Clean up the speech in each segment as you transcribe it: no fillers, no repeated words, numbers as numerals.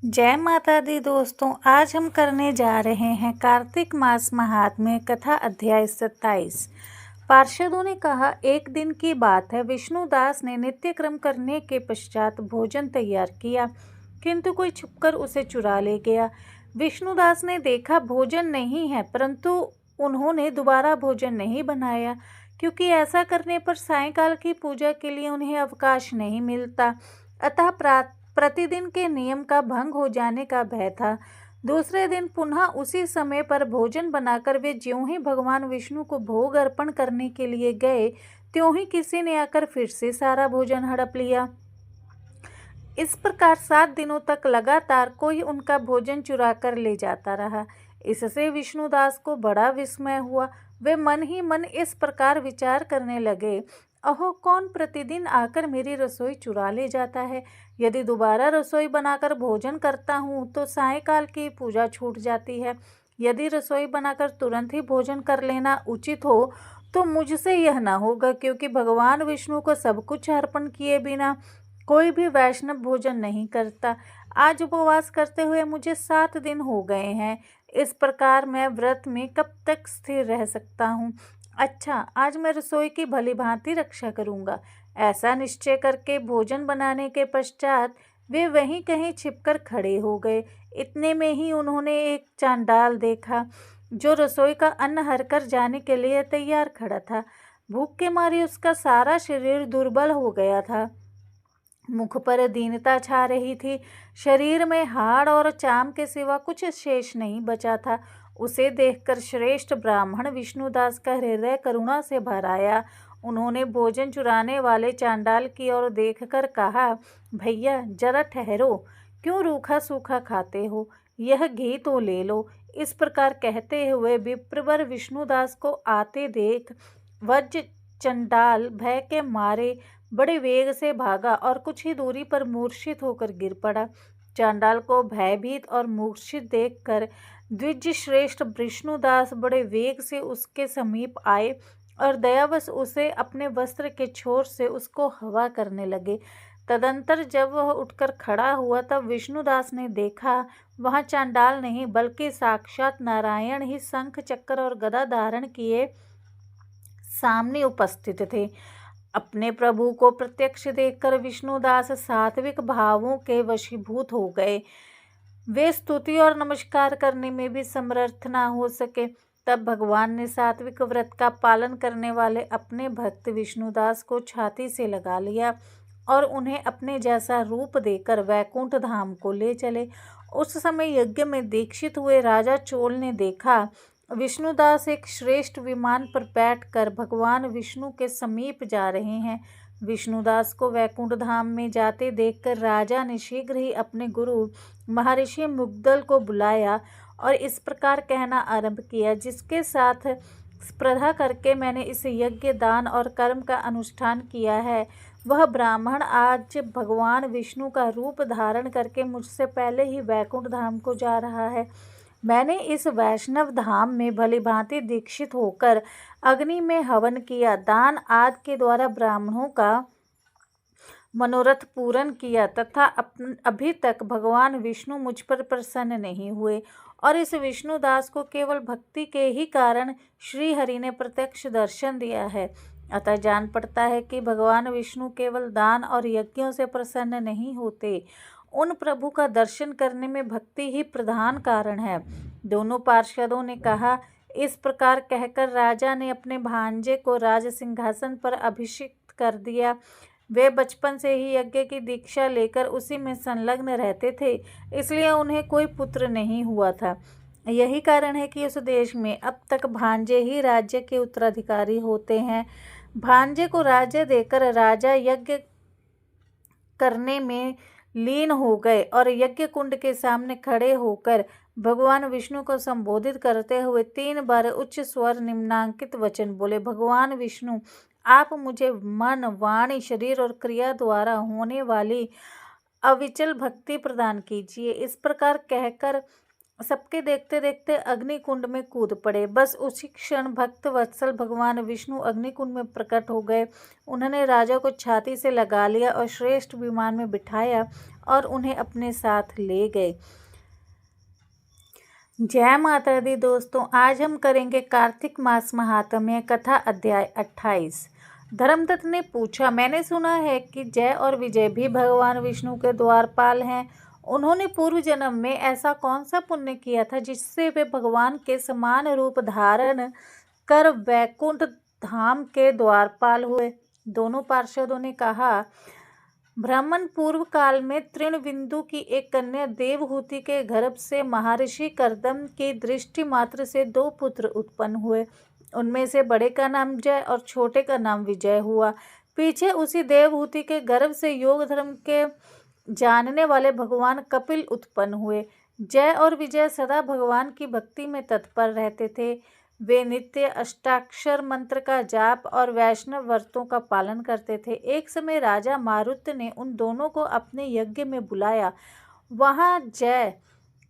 जय माता दी दोस्तों। आज हम करने जा रहे हैं कार्तिक मास महात्म्य कथा अध्याय 27। पार्षदों ने कहा, एक दिन की बात है, विष्णुदास ने नित्य क्रम करने के पश्चात भोजन तैयार किया, किंतु कोई छुपकर उसे चुरा ले गया। विष्णुदास ने देखा भोजन नहीं है, परंतु उन्होंने दोबारा भोजन नहीं बनाया, क्योंकि ऐसा करने पर सायंकाल की पूजा के लिए उन्हें अवकाश नहीं मिलता। अतः प्रतिदिन के नियम का भंग हो जाने का भय था। दूसरे दिन पुनः उसी समय पर भोजन बनाकर वे ज्यों ही भगवान विष्णु को भोग अर्पण करने के लिए गए, त्यों ही किसी ने आकर फिर से सारा भोजन हड़प लिया। इस प्रकार 7 दिनों तक लगातार कोई उनका भोजन चुरा कर ले जाता रहा। इससे विष्णुदास को बड़ा विस्मय हुआ। वे मन ही मन इस प्रकार विचार करने लगे, अहो, कौन प्रतिदिन आकर मेरी रसोई चुरा ले जाता है। यदि दोबारा रसोई बनाकर भोजन करता हूँ तो सायंकाल की पूजा छूट जाती है। यदि रसोई बनाकर तुरंत ही भोजन कर लेना उचित हो तो मुझसे यह न होगा, क्योंकि भगवान विष्णु को सब कुछ अर्पण किए बिना कोई भी वैष्णव भोजन नहीं करता। आज उपवास करते हुए मुझे 7 दिन हो गए हैं। इस प्रकार मैं व्रत में कब तक स्थिर रह सकता हूँ। अच्छा, आज मैं रसोई की भली भांति रक्षा करूँगा। ऐसा निश्चय करके भोजन बनाने के पश्चात वे वहीं कहीं छिपकर खड़े हो गए। इतने में ही उन्होंने एक चांडाल देखा, जो रसोई का अन्न हरकर जाने के लिए तैयार खड़ा था। भूख के मारे उसका सारा शरीर दुर्बल हो गया था। मुख पर दीनता छा रही थी। शरीर में हाड़ और चाम के सिवा कुछ शेष नहीं बचा था। उसे देखकर श्रेष्ठ ब्राह्मण विष्णुदास का हृदय करुणा से भर आया। उन्होंने भोजन चुराने वाले चांडाल की ओर देखकर कहा, भैया जरा ठहरो, क्यों रूखा सूखा खाते हो, यह घी तो ले लो। इस प्रकार कहते हुए विप्रवर विष्णुदास को आते देख वज्र चंडाल भय के मारे बड़े वेग से भागा और कुछ ही दूरी पर मूर्छित होकर गिर पड़ा। चांडाल को भयभीत और मूर्छित देखकर द्विज श्रेष्ठ विष्णुदास बड़े वेग से उसके समीप आए और दयावश उसे अपने वस्त्र के छोर से उसको हवा करने लगे। तदंतर जब वह उठकर खड़ा हुआ तब विष्णुदास ने देखा, वहां चांडाल नहीं बल्कि साक्षात नारायण ही शंख चक्र और गदा धारण किए सामने उपस्थित थे। अपने प्रभु को प्रत्यक्ष देखकर विष्णुदास सात्विक भावों के वशीभूत हो गए। वे स्तुति और नमस्कार करने में भी समर्थ ना हो सके। तब भगवान ने सात्विक व्रत का पालन करने वाले अपने भक्त विष्णुदास को छाती से लगा लिया और उन्हें अपने जैसा रूप देकर वैकुंठ धाम को ले चले। उस समय यज्ञ में दीक्षित हुए राजा चोल ने देखा, विष्णुदास एक श्रेष्ठ विमान पर बैठकर भगवान विष्णु के समीप जा रहे हैं। विष्णुदास को वैकुंठ धाम में जाते देखकर राजा ने शीघ्र ही अपने गुरु महर्षि मुग्दल को बुलाया और इस प्रकार कहना आरंभ किया, जिसके साथ स्पर्धा करके मैंने इस यज्ञ दान और कर्म का अनुष्ठान किया है, वह ब्राह्मण आज भगवान विष्णु का रूप धारण करके मुझसे पहले ही वैकुंठ धाम को जा रहा है। मैंने इस वैष्णव धाम में भली भांति दीक्षित होकर अग्नि में हवन किया, दान आदि के द्वारा ब्राह्मणों का मनोरथ पूर्ण किया तथा अभी तक भगवान विष्णु मुझ पर प्रसन्न नहीं हुए और इस विष्णुदास को केवल भक्ति के ही कारण श्री हरि ने प्रत्यक्ष दर्शन दिया है। अतः जान पड़ता है कि भगवान विष्णु केवल दान और यज्ञों से प्रसन्न नहीं होते, उन प्रभु का दर्शन करने में भक्ति ही प्रधान कारण है। दोनों पार्षदों ने कहा। इस प्रकार कहकर राजा ने अपने भांजे को राज सिंहासन पर अभिषिक्त कर दिया। वे बचपन से ही यज्ञ की दीक्षा लेकर उसी में संलग्न रहते थे, इसलिए उन्हें कोई पुत्र नहीं हुआ था। यही कारण है कि उस देश में अब तक भांजे ही राज्य के उत्तराधिकारी होते हैं। भांजे को राज्य देकर राजा यज्ञ करने में लीन हो गए और यज्ञ कुंड के सामने खड़े होकर भगवान विष्णु को संबोधित करते हुए 3 बार उच्च स्वर निम्नांकित वचन बोले, भगवान विष्णु, आप मुझे मन, वाणी, शरीर और क्रिया द्वारा होने वाली अविचल भक्ति प्रदान कीजिए। इस प्रकार कहकर सबके देखते देखते अग्निकुंड में कूद पड़े। बस उसी क्षण भक्त वत्सल भगवान विष्णु अग्निकुंड में प्रकट हो गए। उन्होंने राजा को छाती से लगा लिया और श्रेष्ठ विमान में बिठाया और उन्हें अपने साथ ले गए। जय माता दी दोस्तों, आज हम करेंगे कार्तिक मास महात्म्य कथा अध्याय 28। धर्मदत्त ने पूछा, मैंने सुना है कि जय और विजय भी भगवान विष्णु के द्वारपाल हैं। उन्होंने पूर्व जन्म में ऐसा कौन सा पुण्य किया था जिससे वे भगवान के समान रूप धारण कर वैकुंठ धाम के द्वारपाल हुए? दोनों पार्षदों ने कहा, ब्राह्मण पूर्व काल में तृणबिंदु की एक कन्या देवहूति के गर्भ से महर्षि कर्दम की दृष्टि मात्र से 2 पुत्र उत्पन्न हुए। उनमें से बड़े का नाम जय और छोटे का नाम विजय हुआ। पीछे उसी देवहूति के गर्भ से योग धर्म के जानने वाले भगवान कपिल उत्पन्न हुए। जय और विजय सदा भगवान की भक्ति में तत्पर रहते थे। वे नित्य अष्टाक्षर मंत्र का जाप और वैष्णव व्रतों का पालन करते थे। एक समय राजा मारुत ने उन दोनों को अपने यज्ञ में बुलाया। वहाँ जय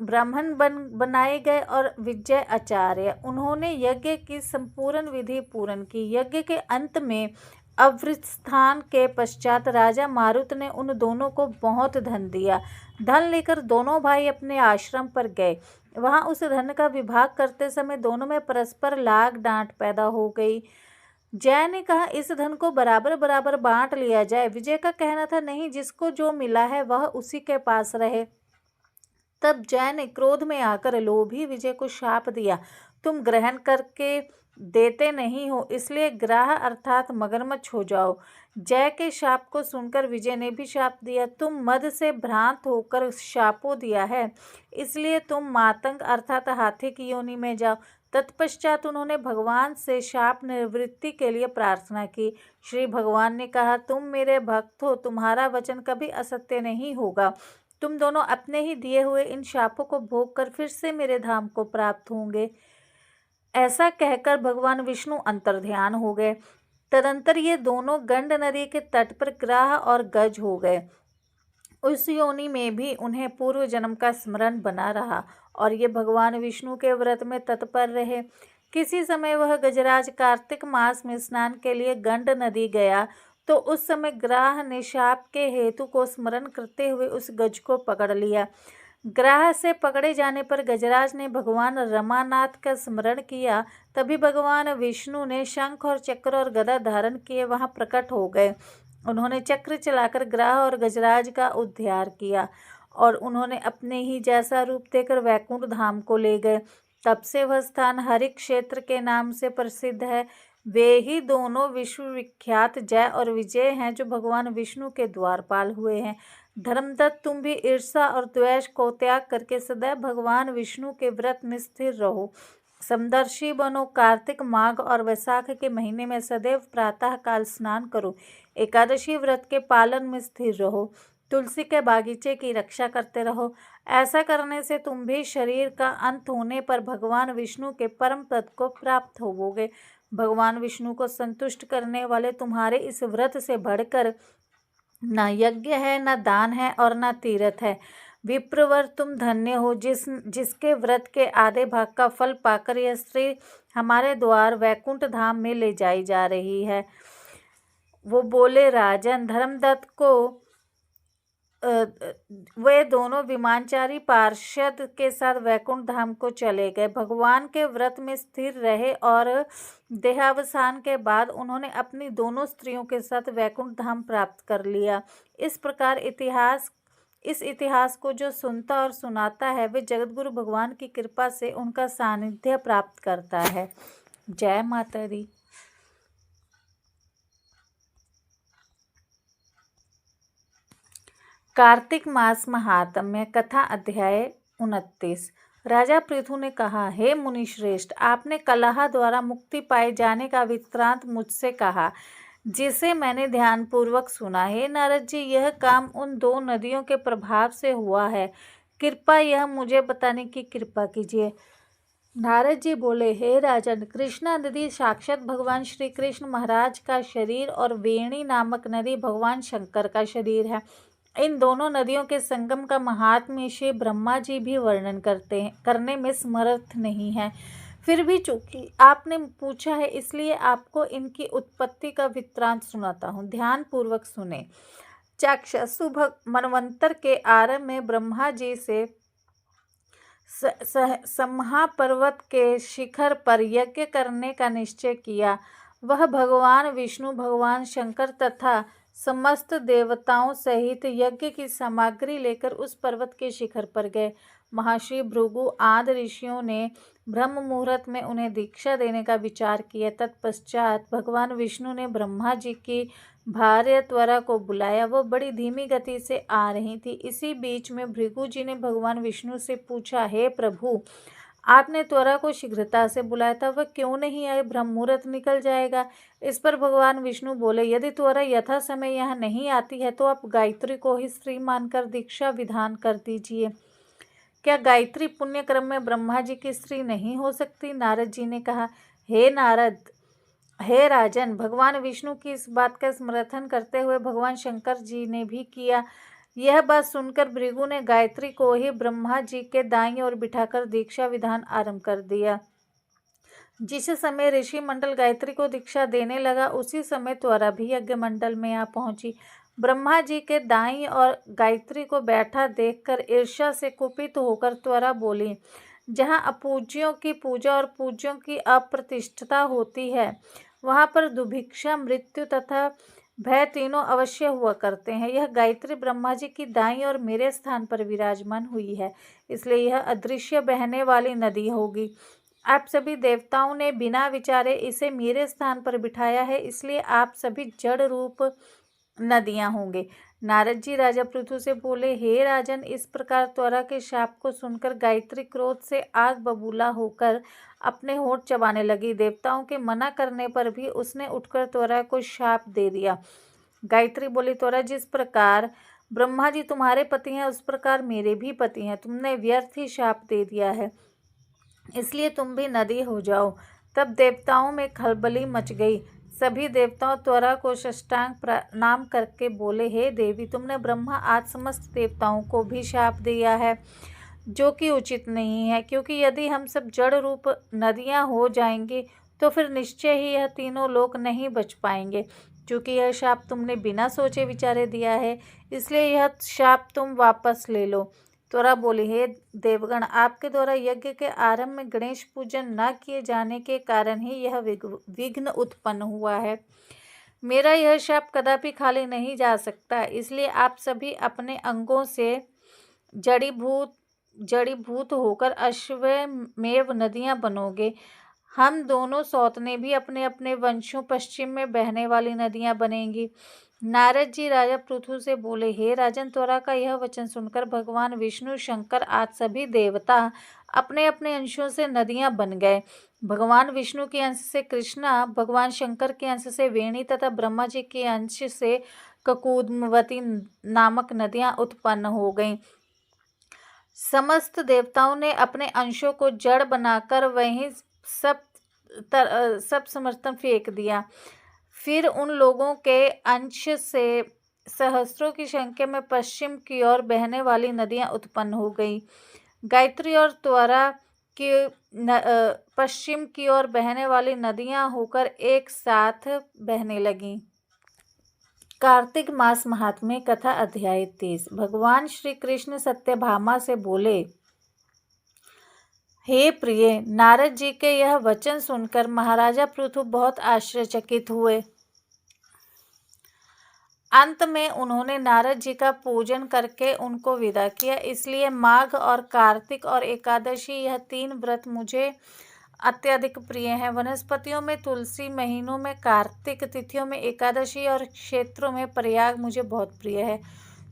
ब्राह्मण बनाए गए और विजय आचार्य। उन्होंने यज्ञ की संपूर्ण विधि पूर्ण की। यज्ञ के अंत में अवृतस्थान के पश्चात राजा मारुत ने उन दोनों को बहुत धन दिया। धन लेकर दोनों भाई अपने आश्रम पर गए। वहां उस धन का विभाग करते समय दोनों में परस्पर लाग डांट पैदा हो गई। जय ने कहा, इस धन को बराबर बराबर बांट लिया जाए। विजय का कहना था, नहीं, जिसको जो मिला है वह उसी के पास रहे। तब जय ने क्रोध में आकर लोभी विजय को शाप दिया, तुम ग्रहण करके देते नहीं हो, इसलिए ग्राह अर्थात मगरमच्छ हो जाओ। जय के शाप को सुनकर विजय ने भी शाप दिया, तुम मद से भ्रांत होकर शापो दिया है, इसलिए तुम मातंग अर्थात हाथी की योनि में जाओ। तत्पश्चात उन्होंने भगवान से शाप निवृत्ति के लिए प्रार्थना की। श्री भगवान ने कहा, तुम मेरे भक्त हो, तुम्हारा वचन कभी असत्य नहीं होगा। तुम दोनों अपने ही दिए हुए इन शापों को भोग कर फिर से मेरे धाम को प्राप्त होंगे। ऐसा कहकर भगवान विष्णु अंतर्ध्यान हो गए। तदंतर ये दोनों गंड नदी के तट पर ग्राह और गज हो गए। उस योनि में भी उन्हें पूर्व जन्म का स्मरण बना रहा और ये भगवान विष्णु के व्रत में तत्पर रहे। किसी समय वह गजराज कार्तिक मास में स्नान के लिए गंड नदी गया तो उस समय ग्राह ने शाप के हेतु को स्मरण करते हुए उस गज को पकड़ लिया। ग्राह से पकड़े जाने पर गजराज ने भगवान रमानाथ का स्मरण किया। तभी भगवान विष्णु ने शंख और चक्र और गदा धारण किए वहां प्रकट हो गए। उन्होंने चक्र चलाकर ग्राह और गजराज का उद्धार किया और उन्होंने अपने ही जैसा रूप देकर वैकुंठ धाम को ले गए। तब से वह स्थान हरि क्षेत्र के नाम से प्रसिद्ध है। वे ही दोनों विश्व विख्यात जय और विजय हैं जो भगवान विष्णु के द्वारपाल हुए हैं। धर्मदत्त, तुम भी ईर्षा और द्वेष को त्याग करके सदैव भगवान विष्णु के व्रत में स्थिर रहो। समदर्शी बनो। कार्तिक, माघ और वैशाख के महीने में सदैव प्रातः काल स्नान करो। एकादशी व्रत के पालन में स्थिर रहो। तुलसी के बागीचे की रक्षा करते रहो। ऐसा करने से तुम भी शरीर का अंत होने पर भगवान विष्णु के परम पद को प्राप्त होवोगे। भगवान विष्णु को संतुष्ट करने वाले तुम्हारे इस व्रत से बढ़कर न यज्ञ है, न दान है और न तीर्थ है। विप्रवर, तुम धन्य हो जिसके व्रत के आधे भाग का फल पाकर यह स्त्री हमारे द्वार वैकुंठ धाम में ले जाई जा रही है। वो बोले, राजन, धर्मदत्त को वे दोनों विमानचारी पार्षद के साथ वैकुंठ धाम को चले गए। भगवान के व्रत में स्थिर रहे और देहावसान के बाद उन्होंने अपनी दोनों स्त्रियों के साथ वैकुंठ धाम प्राप्त कर लिया। इस प्रकार इस इतिहास को जो सुनता और सुनाता है वे जगतगुरु भगवान की कृपा से उनका सानिध्य प्राप्त करता है। जय माता दी। कार्तिक मास महात्म्य कथा अध्याय 29। राजा पृथु ने कहा, हे मुनि श्रेष्ठ, आपने कलह द्वारा मुक्ति पाए जाने का वृत्तांत मुझसे कहा जिसे मैंने ध्यानपूर्वक सुना। हे नारद जी, यह काम उन 2 नदियों के प्रभाव से हुआ है। कृपया यह मुझे बताने की कृपा कीजिए। नारद जी बोले, हे राजन, कृष्णा नदी साक्षात भगवान श्री कृष्ण महाराज का शरीर और वेणी नामक नदी भगवान शंकर का शरीर है। इन दोनों नदियों के संगम का महात्म्य श्री ब्रह्मा जी भी वर्णन करने में समर्थ नहीं है। फिर भी चूंकि आपने पूछा है इसलिए आपको इनकी उत्पत्ति का वृत्तांत सुनाता हूँ, ध्यान पूर्वक सुने। चाक्षुषु मनवंतर के आरंभ में ब्रह्मा जी से समहा पर्वत के शिखर पर यज्ञ करने का निश्चय किया। वह भगवान विष्णु, भगवान शंकर तथा समस्त देवताओं सहित यज्ञ की सामग्री लेकर उस पर्वत के शिखर पर गए। महर्षि भृगु आदि ऋषियों ने ब्रह्म मुहूर्त में उन्हें दीक्षा देने का विचार किया। तत्पश्चात भगवान विष्णु ने ब्रह्मा जी की भार्या त्वरा को बुलाया। वह बड़ी धीमी गति से आ रही थी। इसी बीच में भृगु जी ने भगवान विष्णु से पूछा, हे प्रभु, आपने त्वरा को शीघ्रता से बुलाया था, वह क्यों नहीं आए? ब्रह्म मुहूर्त निकल जाएगा। इस पर भगवान विष्णु बोले, यदि त्वरा यथा समय यहाँ नहीं आती है तो आप गायत्री को ही स्त्री मानकर दीक्षा विधान कर दीजिए। क्या गायत्री पुण्य क्रम में ब्रह्मा जी की स्त्री नहीं हो सकती? नारद जी ने कहा, हे राजन, भगवान विष्णु की इस बात का समर्थन करते हुए भगवान शंकर जी ने भी किया। यह बात सुनकर भृगु ने गायत्री को ही ब्रह्मा जी के दाईं ओर बिठाकर दीक्षा विधान आरंभ कर दिया। जिस समय ऋषि मंडल गायत्री को दीक्षा देने लगा उसी समय त्वरा भी यज्ञ मंडल में आ पहुंची। ब्रह्मा जी के दाईं और गायत्री को बैठा देखकर ईर्ष्या से कुपित होकर त्वरा बोली, जहाँ अपूज्यों की पूजा और पूज्यों की अप्रतिष्ठता होती है वहाँ पर दुभिक्षा, मृत्यु तथा भय तीनों अवश्य हुआ करते हैं। यह गायत्री ब्रह्मा जी की दाईं और मेरे स्थान पर विराजमान हुई है, इसलिए यह अदृश्य बहने वाली नदी होगी। आप सभी देवताओं ने बिना विचारे इसे मेरे स्थान पर बिठाया है, इसलिए आप सभी जड़ रूप नदियां होंगे। नारद जी राजा पृथु से बोले, हे राजन, इस प्रकार त्वरा के शाप को सुनकर गायत्री क्रोध से आग बबूला होकर अपने होंठ चबाने लगी। देवताओं के मना करने पर भी उसने उठकर त्वरा को शाप दे दिया। गायत्री बोली, त्वरा, जिस प्रकार ब्रह्मा जी तुम्हारे पति हैं उस प्रकार मेरे भी पति हैं। तुमने व्यर्थ ही शाप दे दिया है, इसलिए तुम भी नदी हो जाओ। तब देवताओं में खलबली मच गई। सभी देवताओं त्वरा को साष्टांग प्रणाम करके बोले, हे देवी, तुमने ब्रह्मा आज समस्त देवताओं को भी शाप दिया है, जो कि उचित नहीं है, क्योंकि यदि हम सब जड़ रूप नदियां हो जाएंगे तो फिर निश्चय ही यह तीनों लोक नहीं बच पाएंगे। क्योंकि यह शाप तुमने बिना सोचे विचारे दिया है, इसलिए यह शाप तुम वापस ले लो। त्वरा बोली, हे देवगण, आपके द्वारा यज्ञ के आरंभ में गणेश पूजन न किए जाने के कारण ही यह विघ्न उत्पन्न हुआ है। मेरा यह शाप कदापि खाली नहीं जा सकता, इसलिए आप सभी अपने अंगों से जड़ीभूत होकर अश्वमेव नदियां बनोगे। हम दोनों सौतने भी अपने अपने वंशों पश्चिम में बहने वाली नदियां बनेंगी। नारद जी राजा पृथु से बोले, हे राजन, त्वरा का यह वचन सुनकर भगवान विष्णु, शंकर आदि सभी देवता अपने अपने अंशों से नदियां बन गए। भगवान विष्णु के अंश से कृष्णा, भगवान शंकर के अंश से वेणी तथा ब्रह्मा जी के अंश से ककुदमवती नामक नदियां उत्पन्न हो गईं। समस्त देवताओं ने अपने अंशों को जड़ बनाकर वहीं सब समर्थन फेंक दिया। फिर उन लोगों के अंश से सहस्रों की संख्या में पश्चिम की ओर बहने वाली नदियां उत्पन्न हो गई। गायत्री और त्वरा की पश्चिम की ओर बहने वाली नदियां होकर एक साथ बहने लगीं। कार्तिक मास महात्म्य कथा अध्याय 30। भगवान श्री कृष्ण सत्यभामा से बोले, हे प्रिय, नारद जी के यह वचन सुनकर महाराजा पृथु बहुत आश्चर्यचकित हुए। अंत में उन्होंने नारद जी का पूजन करके उनको विदा किया। इसलिए माघ और कार्तिक और एकादशी, यह 3 व्रत मुझे अत्यधिक प्रिय हैं। वनस्पतियों में तुलसी, महीनों में कार्तिक, तिथियों में एकादशी और क्षेत्रों में प्रयाग मुझे बहुत प्रिय है।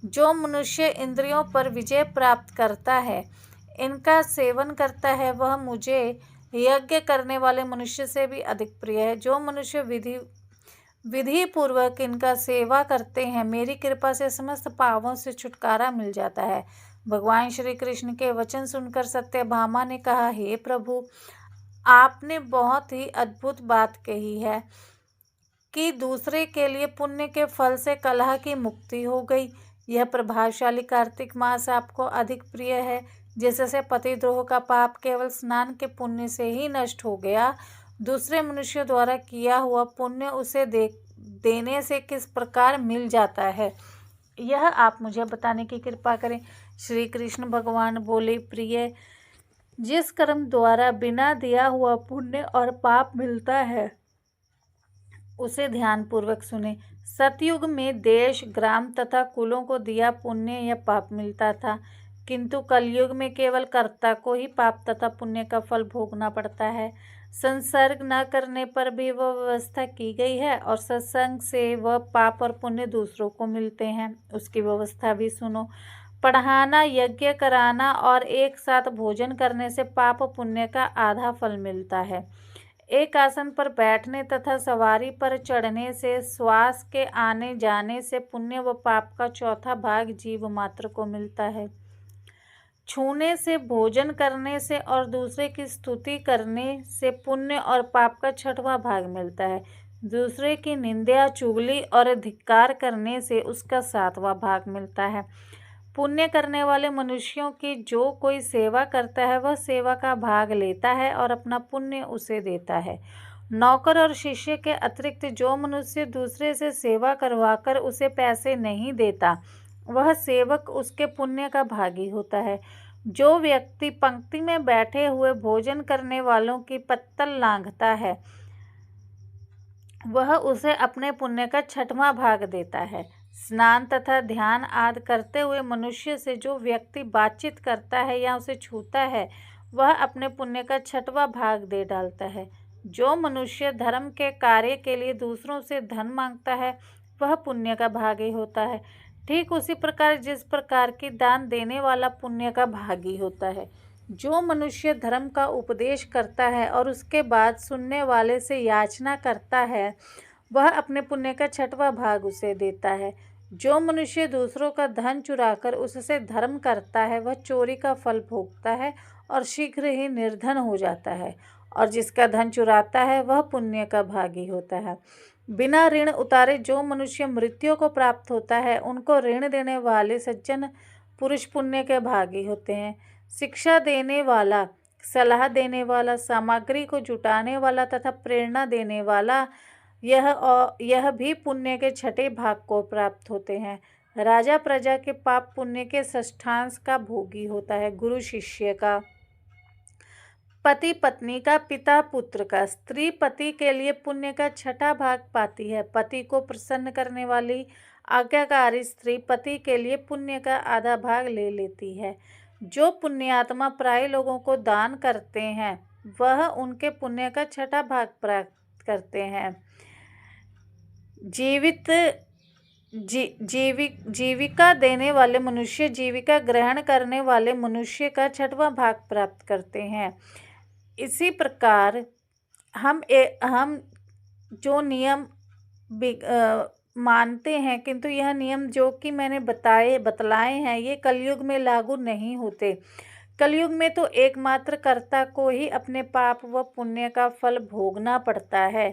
जो मनुष्य इंद्रियों पर विजय प्राप्त करता है, इनका सेवन करता है, वह मुझे यज्ञ करने वाले मनुष्य से भी अधिक प्रिय है। जो मनुष्य विधि पूर्वक इनका सेवा करते हैं, मेरी कृपा से समस्त पापों से छुटकारा मिल जाता है। भगवान श्री कृष्ण के वचन सुनकर सत्यभामा ने कहा, हे प्रभु, आपने बहुत ही अद्भुत बात कही है कि दूसरे के लिए पुण्य के फल से कलह की मुक्ति हो गई। यह प्रभावशाली कार्तिक मास आपको अधिक प्रिय है, जिससे पतिद्रोह का पाप केवल स्नान के पुण्य से ही नष्ट हो गया। दूसरे मनुष्यों द्वारा किया हुआ पुण्य उसे देने से किस प्रकार मिल जाता है, यह आप मुझे बताने की कृपा करें। श्री कृष्ण भगवान बोले, प्रिय, जिस कर्म द्वारा बिना दिया हुआ पुण्य और पाप मिलता है उसे ध्यानपूर्वक सुने। सतयुग में देश, ग्राम तथा कुलों को दिया पुण्य या पाप मिलता था, किंतु कलयुग में केवल कर्ता को ही पाप तथा पुण्य का फल भोगना पड़ता है। संसर्ग न करने पर भी वह व्यवस्था की गई है और सत्संग से वह पाप और पुण्य दूसरों को मिलते हैं। उसकी व्यवस्था भी सुनो। पढ़ाना, यज्ञ कराना और एक साथ भोजन करने से पाप पुण्य का आधा फल मिलता है। एक आसन पर बैठने तथा सवारी पर चढ़ने से, श्वास के आने जाने से पुण्य व पाप का चौथा भाग जीव मात्र को मिलता है। छूने से, भोजन करने से और दूसरे की स्तुति करने से पुण्य और पाप का छठवां भाग मिलता है। दूसरे की निंदा, चुगली और धिक्कार करने से उसका सातवां भाग मिलता है। पुण्य करने वाले मनुष्यों की जो कोई सेवा करता है वह सेवा का भाग लेता है और अपना पुण्य उसे देता है। नौकर और शिष्य के अतिरिक्त जो मनुष्य दूसरे से सेवा करवाकर उसे पैसे नहीं देता, वह सेवक उसके पुण्य का भागी होता है। जो व्यक्ति पंक्ति में बैठे हुए भोजन करने वालों की पत्तल लांघता है, वह उसे अपने पुण्य का छठवां भाग देता है। स्नान तथा ध्यान आदि करते हुए मनुष्य से जो व्यक्ति बातचीत करता है या उसे छूता है, वह अपने पुण्य का छठवां भाग दे डालता है। जो मनुष्य धर्म के कार्य के लिए दूसरों से धन मांगता है, वह पुण्य का भागी होता है। ठीक उसी प्रकार जिस प्रकार की दान देने वाला पुण्य का भागी होता है। जो मनुष्य धर्म का उपदेश करता है और उसके बाद सुनने वाले से याचना करता है, वह अपने पुण्य का छठवां भाग उसे देता है। जो मनुष्य दूसरों का धन चुराकर उससे धर्म करता है, वह चोरी का फल भोगता है और शीघ्र ही निर्धन हो जाता है। और जिसका धन चुराता है वह पुण्य का भागी होता है। बिना ऋण उतारे जो मनुष्य मृत्यु को प्राप्त होता है, उनको ऋण देने वाले सज्जन पुरुष पुण्य के भागी होते हैं। शिक्षा देने वाला, सलाह देने वाला, सामग्री को जुटाने वाला तथा प्रेरणा देने वाला, यह भी पुण्य के छठे भाग को प्राप्त होते हैं। राजा प्रजा के पाप पुण्य के षष्ठांश का भोगी होता है। गुरु शिष्य का, पति पत्नी का, पिता पुत्र का, स्त्री पति के लिए पुण्य का छठा भाग पाती है। पति को प्रसन्न करने वाली आज्ञाकारी स्त्री पति के लिए पुण्य का आधा भाग ले लेती है। जो पुण्यात्मा प्राय लोगों को दान करते हैं, वह उनके पुण्य का छठा भाग प्राप्त करते हैं। जीविका देने वाले मनुष्य जीविका ग्रहण करने वाले मनुष्य का छठवां भाग प्राप्त करते हैं। इसी प्रकार हम जो नियम मानते हैं, किंतु यह नियम जो कि मैंने बतलाए हैं, ये कलयुग में लागू नहीं होते। कलयुग में तो एकमात्र कर्ता को ही अपने पाप व पुण्य का फल भोगना पड़ता है।